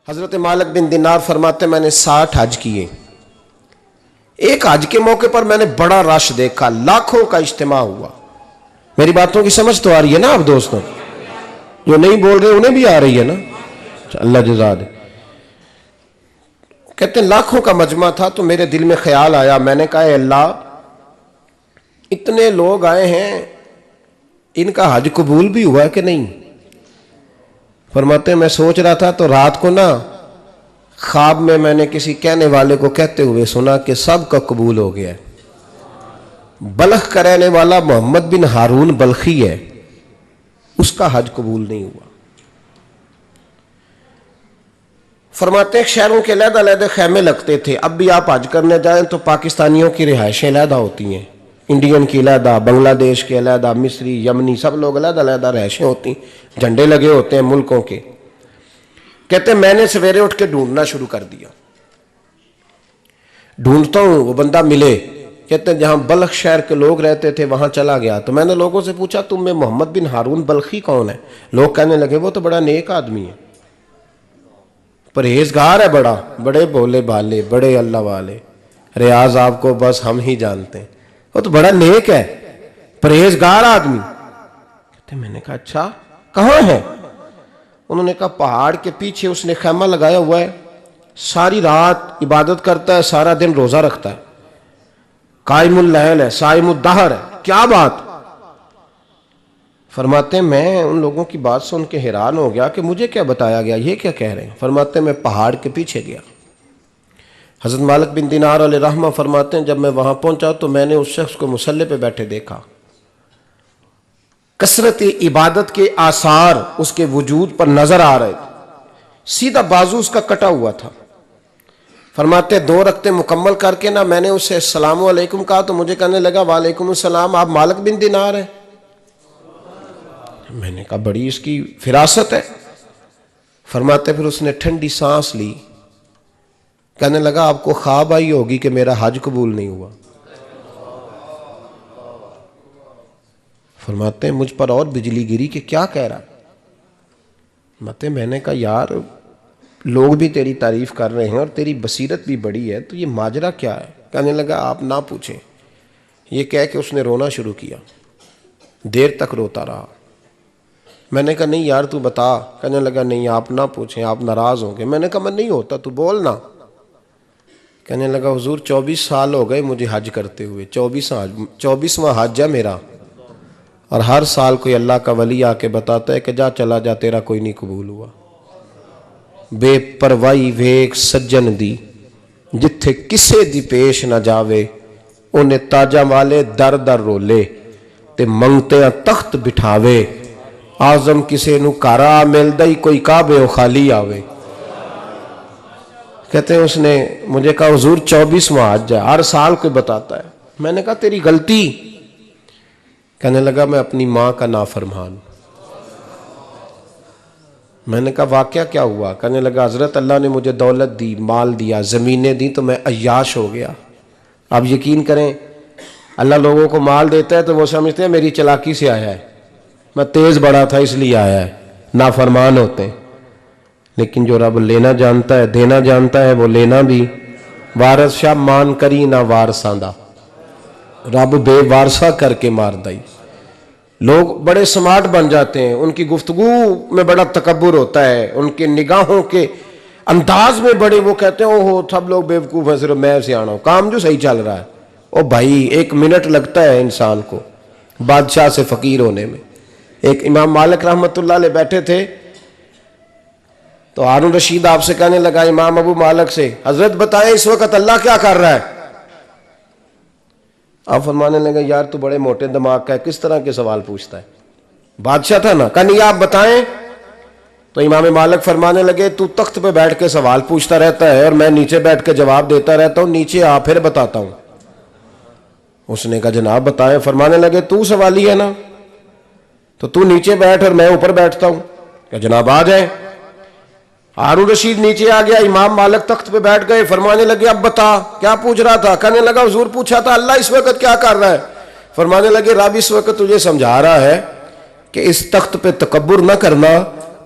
हजरत मालिक बिन दिनार फरमाते मैंने 60 हज किए। एक हज के मौके पर मैंने बड़ा रश देखा, लाखों का इज्तिमा हुआ। मेरी बातों की समझ तो आ रही है ना आप दोस्तों? जो नहीं बोल रहे उन्हें भी आ रही है ना? अल्लाह जज़ा दे। कहते हैं लाखों का मजमा था तो मेरे दिल में ख्याल आया, मैंने कहा अल्लाह इतने लोग आए हैं, इनका हज कबूल भी हुआ कि नहीं? फरमाते मैं सोच रहा था तो रात को ना ख्वाब में मैंने किसी कहने वाले को कहते हुए सुना कि सब का कबूल हो गया है। बल्ख का रहने वाला मोहम्मद बिन हारून बल्खी है, उसका हज कबूल नहीं हुआ। फरमाते हैं शहरों के अलग-अलग खैमे लगते थे। अब भी आप हज करने जाएं तो पाकिस्तानियों की रिहाइशें अलहदा होती हैं, इंडियन की अलहदा, बांग्लादेश के अलहदा, मिस्री, यमनी, सब लोग अलग-अलग रिहाइशें होती, झंडे लगे होते हैं मुल्कों के। कहते मैंने सवेरे उठ के ढूंढना शुरू कर दिया, ढूंढता हूं वो बंदा मिले। कहते जहां बल्ख शहर के लोग रहते थे वहां चला गया तो मैंने लोगों से पूछा तुम में मोहम्मद बिन हारून बल्खी कौन है? लोग कहने लगे वो तो बड़ा नेक आदमी है, परहेजगार है, बड़े भोले भाले, बड़े अल्लाह वाले, रियाज आपको बस हम ही जानते हैं, वो तो बड़ा नेक है, परहेजगार आदमी। कहते मैंने कहा अच्छा कहाँ है? उन्होंने कहा पहाड़ के पीछे उसने खैमा लगाया हुआ है, सारी रात इबादत करता है, सारा दिन रोजा रखता है, कायमुल लैल है, साइमुद दहर है। क्या बात? फरमाते मैं उन लोगों की बात सुन के हैरान हो गया कि मुझे क्या बताया गया, ये क्या कह रहे हैं। फरमाते मैं पहाड़ के पीछे गया। हजरत मालिक बिन दिनार अलैहि रहमा फरमाते हैं जब मैं वहां पहुंचा तो मैंने उस शख्स को मुसल्ले पे बैठे देखा। कसरत इबादत के आसार उसके वजूद पर नजर आ रहे थे, सीधा बाजू उसका कटा हुआ था। फरमाते 2 रकते मुकम्मल करके ना मैंने उससे अस्सलामु अलैकुम कहा तो मुझे कहने लगा वालेकुम अस्सलाम, आप मालिक बिन दिनार हैं? मैंने कहा बड़ी इसकी फिरासत है। फरमाते फिर उसने ठंडी सांस ली, कहने लगा आपको ख्वाब आई होगी कि मेरा हज कबूल नहीं हुआ। फरमाते मुझ पर और बिजली गिरी कि क्या कह रहा? फरमाते मैंने कहा यार लोग भी तेरी तारीफ कर रहे हैं और तेरी बसीरत भी बड़ी है, तो ये माजरा क्या है? कहने लगा आप ना पूछें। ये कह के उसने रोना शुरू किया, देर तक रोता रहा। मैंने कहा नहीं यार तू बता। कहने लगा नहीं आप ना पूछें, आप नाराज होंगे। मैंने कहा मैं नहीं होता, तू बोल ना। कहने लगा हुजूर 24 साल हो गए मुझे हज करते हुए, 24वां हज है मेरा, और हर साल कोई अल्लाह का वली आके बताता है कि जा चला जा तेरा कोई नहीं कबूल हुआ। बेपरवाही वेख सज्जन दी, जिथे किसे दी पेश ना जावे, उन्हें ताजा वाले दर दर रोले ते मंगते तख्त बिठावे, आजम किसे नू कारा मिलदा ही कोई काबे खाली आवे। कहते हैं उसने मुझे कहा हुजूर 24वां हज है, हर साल कोई बताता है। मैंने कहा तेरी गलती। कहने लगा मैं अपनी मां का नाफरमान। मैंने कहा वाकया क्या हुआ? कहने लगा हजरत अल्लाह ने मुझे दौलत दी, माल दिया, ज़मीनें दी तो मैं अय्याश हो गया। आप यकीन करें अल्लाह लोगों को माल देता है तो वो समझते हैं मेरी चालाकी से आया है, मैं तेज़ बड़ा था इसलिए आया है, नाफरमान होते हैं। लेकिन जो रब लेना जानता है, देना जानता है, वो लेना भी। वारस शाह मान करी ना वारसा दा, रब बेवारसा करके मार दई। लोग बड़े स्मार्ट बन जाते हैं, उनकी गुफ्तगू में बड़ा तकब्बुर होता है, उनके निगाहों के अंदाज में बड़े, वो कहते हैं ओहो सब लोग बेवकूफ़ हैं, सिर्फ मैं सियाना हूं, काम जो सही चल रहा है। ओ भाई 1 मिनट लगता है इंसान को बादशाह से फ़कीर होने में। एक इमाम मालिक रहमतुल्लाह अलैह बैठे थे तो हारून रशीद आपसे कहने लगा इमाम अबू मालिक से, हजरत बताएं इस वक्त अल्लाह क्या कर रहा है? आप फरमाने लगे यार तू बड़े मोटे दिमाग का है, किस तरह के सवाल पूछता है? बादशाह था ना, कहा नहीं आप बताएं। तो इमाम मालिक फरमाने लगे तू तख्त पे बैठ के सवाल पूछता रहता है और मैं नीचे बैठ के जवाब देता रहता हूं, नीचे आ फिर बताता हूं। उसने कहा जनाब बताएं। फरमाने लगे तू सवाली है ना, तो तू नीचे बैठ और मैं ऊपर बैठता हूं। क्या जनाब आ जाए। हारून रशीद नीचे आ गया, इमाम मालिक तख्त पे बैठ गए। फरमाने लगे अब बता क्या पूछ रहा था? कहने लगा हुजूर पूछा था अल्लाह इस वक्त क्या कर रहा है? फरमाने लगे रब इस वक्त तुझे समझा रहा है कि इस तख्त पे तकब्बुर न करना,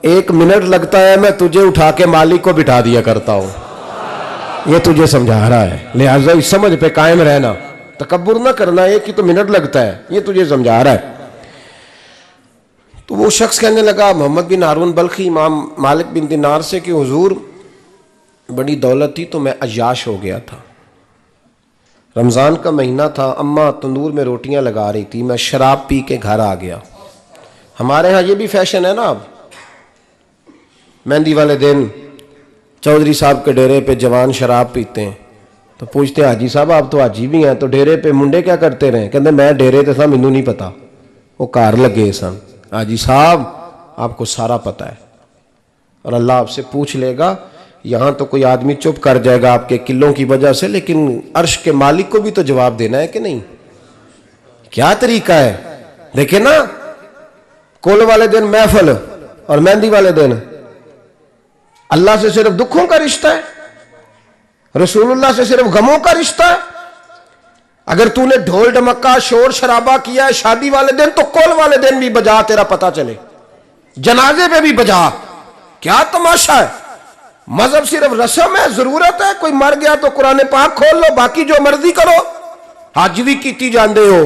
1 मिनट लगता है मैं तुझे उठा के मालिक को बिठा दिया करता हूं। ये तुझे समझा रहा है, लिहाजा इस समझ पे कायम रहना, तकब्बुर ना करना। 1 ही तो मिनट लगता है, ये तुझे समझा रहा है। तो वो शख्स कहने लगा मोहम्मद बिन हारून बल्खी इमाम मालिक बिन दिनार से कि हुजूर बड़ी दौलत थी तो मैं अय्याश हो गया था। रमज़ान का महीना था, अम्मा तंदूर में रोटियां लगा रही थी, मैं शराब पी के घर आ गया। हमारे यहाँ ये भी फैशन है ना, अब मेहंदी वाले दिन चौधरी साहब के डेरे पे जवान शराब पीते हैं तो पूछते हैं हाजी साहब आप तो हाजी भी हैं, तो डेरे पे मुंडे क्या करते रहे? कहते मैं डेरे तो था मैनू नहीं पता, वो कार लगे सन। हाजी साहब आपको सारा पता है और अल्लाह आपसे पूछ लेगा। यहाँ तो कोई आदमी चुप कर जाएगा आपके किलों की वजह से, लेकिन अर्श के मालिक को भी तो जवाब देना है कि नहीं? क्या तरीका है? देखे ना, कुल वाले दिन महफिल और मेहंदी वाले दिन अल्लाह से सिर्फ दुखों का रिश्ता है, रसूलुल्लाह से सिर्फ गमों का रिश्ता है। अगर तूने ढोल ढमक्का शोर शराबा किया है शादी वाले दिन तो कुल वाले दिन भी बजा, तेरा पता चले, जनाजे पे भी बजा। क्या तमाशा है? मजहब सिर्फ रस्म है, जरूरत है। कोई मर गया तो कुरान पाक खोल लो, बाकी जो मर्जी करो। हज भी कीती जांदे हो,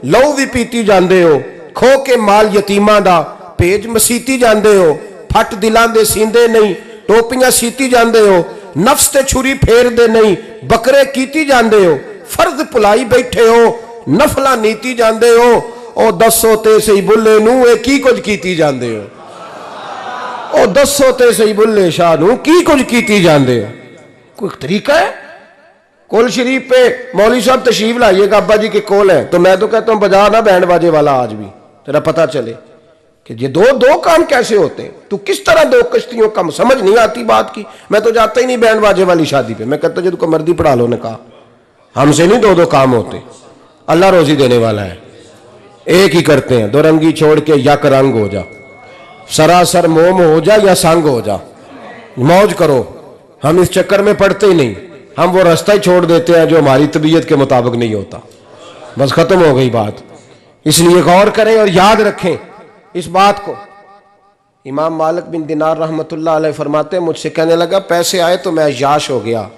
लहू भी पीती जांदे हो, खो के माल यतीमां दा भेज मसीती जांदे हो, फट दिलां दे सींदे नहीं, टोपियां सीती जांदे हो, नफ्स ते छुरी फेर दे नहीं, बकरे कीती जांदे हो, फर्ज भुलाई बैठे हो, नफला नीती जांदे हो। ओ दसो ते सही बुल्ले नू ए की कुछ कीती जांदे हो, ओ दसो ते सही बुल्ले शाह नू की कुछ कीती जांदे हो। कोई तरीका है? कोल शरीफ पे मौलवी साहब तशरीफ लाइएगा, अब्बा जी के कोल है, तो मैं तो कहता हूं बजा ना बैंड बाजे वाला आज भी, तेरा पता चले कि ये दो काम कैसे होते हैं। तू किस तरह 2 कश्तियों का, समझ नहीं आती बात की। मैं तो जाता ही नहीं बैंड बाजे वाली शादी पे, मैं कहता जो तुमको मर्दी पढ़ा लो। ने कहा हमसे नहीं 2 काम होते, अल्लाह रोजी देने वाला है, एक ही करते हैं। 2 रंगी छोड़ के यक रंग हो जा, सरासर मोम हो जा या संग हो जा, मौज करो। हम इस चक्कर में पड़ते ही नहीं, हम वो रास्ता ही छोड़ देते हैं जो हमारी तबीयत के मुताबिक नहीं होता। बस खत्म हो गई बात। इसलिए गौर करें और याद रखें इस बात को। इमाम मालिक बिन दिनार रहमतुल्लाह अलैह फरमाते हैं, मुझसे कहने लगा पैसे आए तो मैं अय्याश हो गया।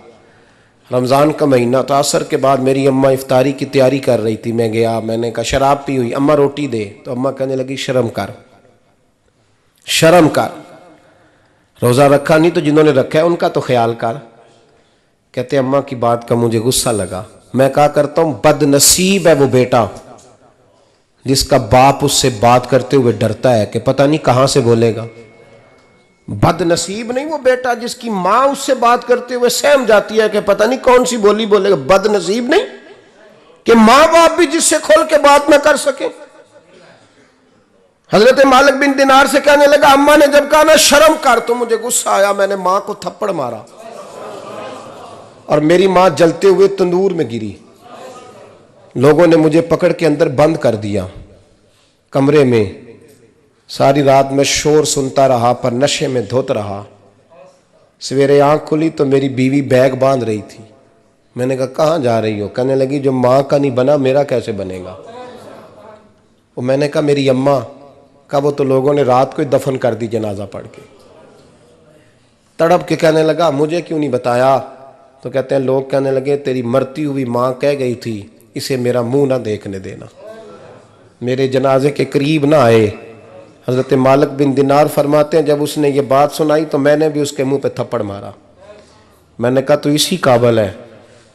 रमज़ान का महीना था, असर के बाद मेरी अम्मा इफ्तारी की तैयारी कर रही थी, मैं गया, मैंने कहा शराब पी हुई, अम्मा रोटी दे। तो अम्मा कहने लगी शर्म कर, शर्म कर, रोज़ा रखा नहीं तो जिन्होंने रखा है उनका तो ख्याल कर। कहते अम्मा की बात का मुझे गुस्सा लगा। मैं कहा करता हूं बदनसीब है वो बेटा जिसका बाप उससे बात करते हुए डरता है कि पता नहीं कहां से बोलेगा। बदनसीब नहीं वो बेटा जिसकी मां उससे बात करते हुए सहम जाती है कि पता नहीं कौन सी बोली बोलेगा। बदनसीब नहीं कि मां बाप भी जिससे खोल के बात ना कर सके। हजरत मालिक बिन दिनार से कहने लगा, अम्मा ने जब कहा ना शर्म कर, तो मुझे गुस्सा आया, मैंने मां को थप्पड़ मारा और मेरी मां जलते हुए तंदूर में गिरी। लोगों ने मुझे पकड़ के अंदर बंद कर दिया कमरे में। सारी रात मैं शोर सुनता रहा पर नशे में धोत रहा। सवेरे आंख खुली तो मेरी बीवी बैग बांध रही थी। मैंने कहा कहाँ जा रही हो? कहने लगी जो माँ का नहीं बना मेरा कैसे बनेगा। वो मैंने कहा मेरी अम्मा का, वो तो लोगों ने रात को ही दफन कर दी जनाजा पढ़ के। तड़प के कहने लगा मुझे क्यों नहीं बताया? तो कहते हैं लोग कहने लगे तेरी मरती हुई माँ कह गई थी इसे मेरा मुंह ना देखने देना, मेरे जनाजे के करीब ना आए। हज़रत मालिक बिन दिनार फरमाते हैं जब उसने ये बात सुनाई तो मैंने भी उसके मुंह पे थप्पड़ मारा। मैंने कहा तो इसी काबिल है।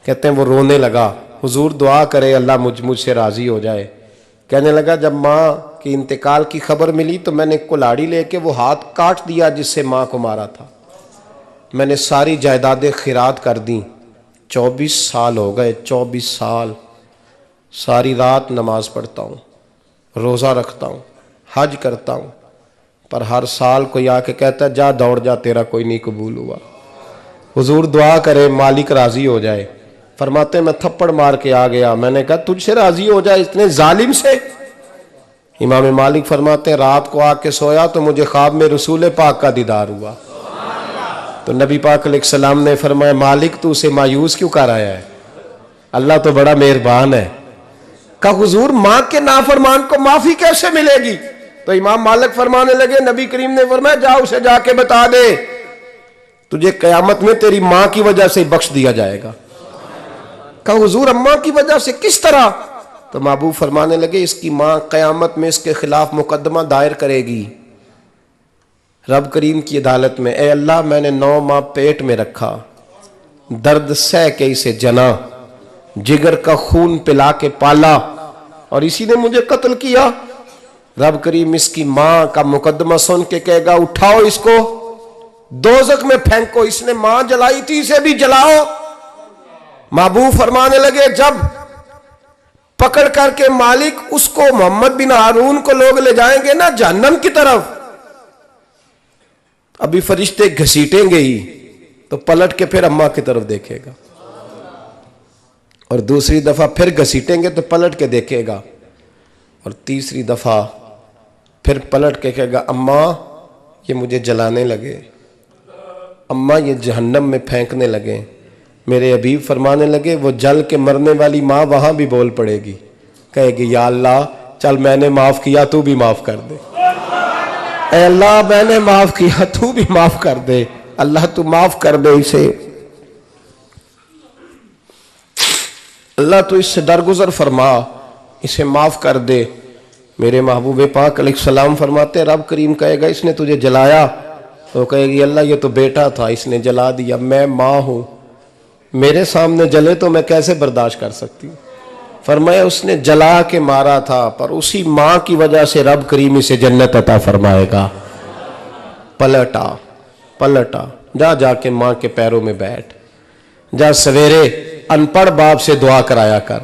कहते हैं वो रोने लगा, हुजूर दुआ करे अल्लाह मुझसे राज़ी हो जाए। कहने लगा जब माँ की इंतकाल की खबर मिली तो मैंने कुल्हाड़ी लेके वो हाथ काट दिया जिससे माँ को मारा था। मैंने सारी जायदादें खिरात कर दी। 24 साल हो गए, 24 साल। सारी रात नमाज पढ़ता हूँ, रोज़ा रखता हूँ, हज करता हूँ, पर हर साल कोई आके कहता है जा दौड़ जा तेरा कोई नहीं कबूल हुआ। हुजूर दुआ करे मालिक राज़ी हो जाए। फरमाते मैं थप्पड़ मार के आ गया। मैंने कहा तुझसे राज़ी हो जाए इतने जालिम से? इमाम मालिक फरमाते हैं रात को आके सोया तो मुझे ख्वाब में रसूल पाक का दीदार हुआ। तो नबी पाक अलैहिस्सलाम ने फरमाया मालिक तू उसे मायूस क्यों कर आया है? अल्लाह तो बड़ा मेहरबान है। कहा हुजूर माँ के नाफरमान को माफ़ी कैसे मिलेगी? तो इमाम मालिक फरमाने लगे, नबी करीम ने फरमाया जा उसे जाके बता दे तुझे कयामत में तेरी मां की वजह से बख्श दिया जाएगा। कहा हुजूर अम्मा की वजह से, किस तरह? तो महबूब फरमाने लगे इसकी मां कयामत में इसके खिलाफ मुकदमा दायर करेगी रब करीम की अदालत में, ए अल्लाह मैंने 9 माह पेट में रखा, दर्द सह के इसे जना, जिगर का खून पिला के पाला और इसी ने मुझे कत्ल किया। रब करीम इसकी मां का मुकदमा सुन के कहेगा उठाओ इसको दोजख में फेंको, इसने मां जलाई थी इसे भी जलाओ। महबूब फरमाने लगे जब पकड़ करके मालिक उसको मोहम्मद बिन हारून को लोग ले जाएंगे ना जहन्नम की तरफ, अभी फरिश्ते घसीटेंगे ही तो पलट के फिर अम्मा की तरफ देखेगा और दूसरी दफा फिर घसीटेंगे तो पलट के देखेगा और तीसरी दफा फिर पलट के कहेगा अम्मा ये मुझे जलाने लगे, अम्मा ये जहन्नम में फेंकने लगे। मेरे हबीब फरमाने लगे वो जल के मरने वाली माँ वहां भी बोल पड़ेगी, कहेगी या अल्लाह चल मैंने माफ किया तू भी माफ कर दे, ऐ अल्लाह मैंने माफ किया तू भी माफ कर दे, अल्लाह तू माफ कर दे इसे, अल्लाह तू इससे दरगुजर फरमा, इसे माफ कर दे। मेरे महबूब पाक अलैहिस्सलाम फरमाते रब करीम कहेगा इसने तुझे जलाया, तो कहेगी अल्लाह ये तो बेटा था इसने जला दिया, मैं माँ हूं मेरे सामने जले तो मैं कैसे बर्दाश्त कर सकती हूँ। फरमाया उसने जला के मारा था पर उसी माँ की वजह से रब करीम इसे जन्नत अता फरमाएगा। पलटा पलटा जा जाके माँ के पैरों में बैठ, जा सवेरे अनपढ़ बाप से दुआ कराया कर,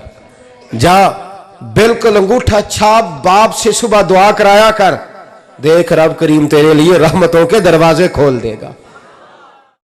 जा बिल्कुल अंगूठा छाप बाप से सुबह दुआ कराया कर, देख रब करीम तेरे लिए रहमतों के दरवाजे खोल देगा।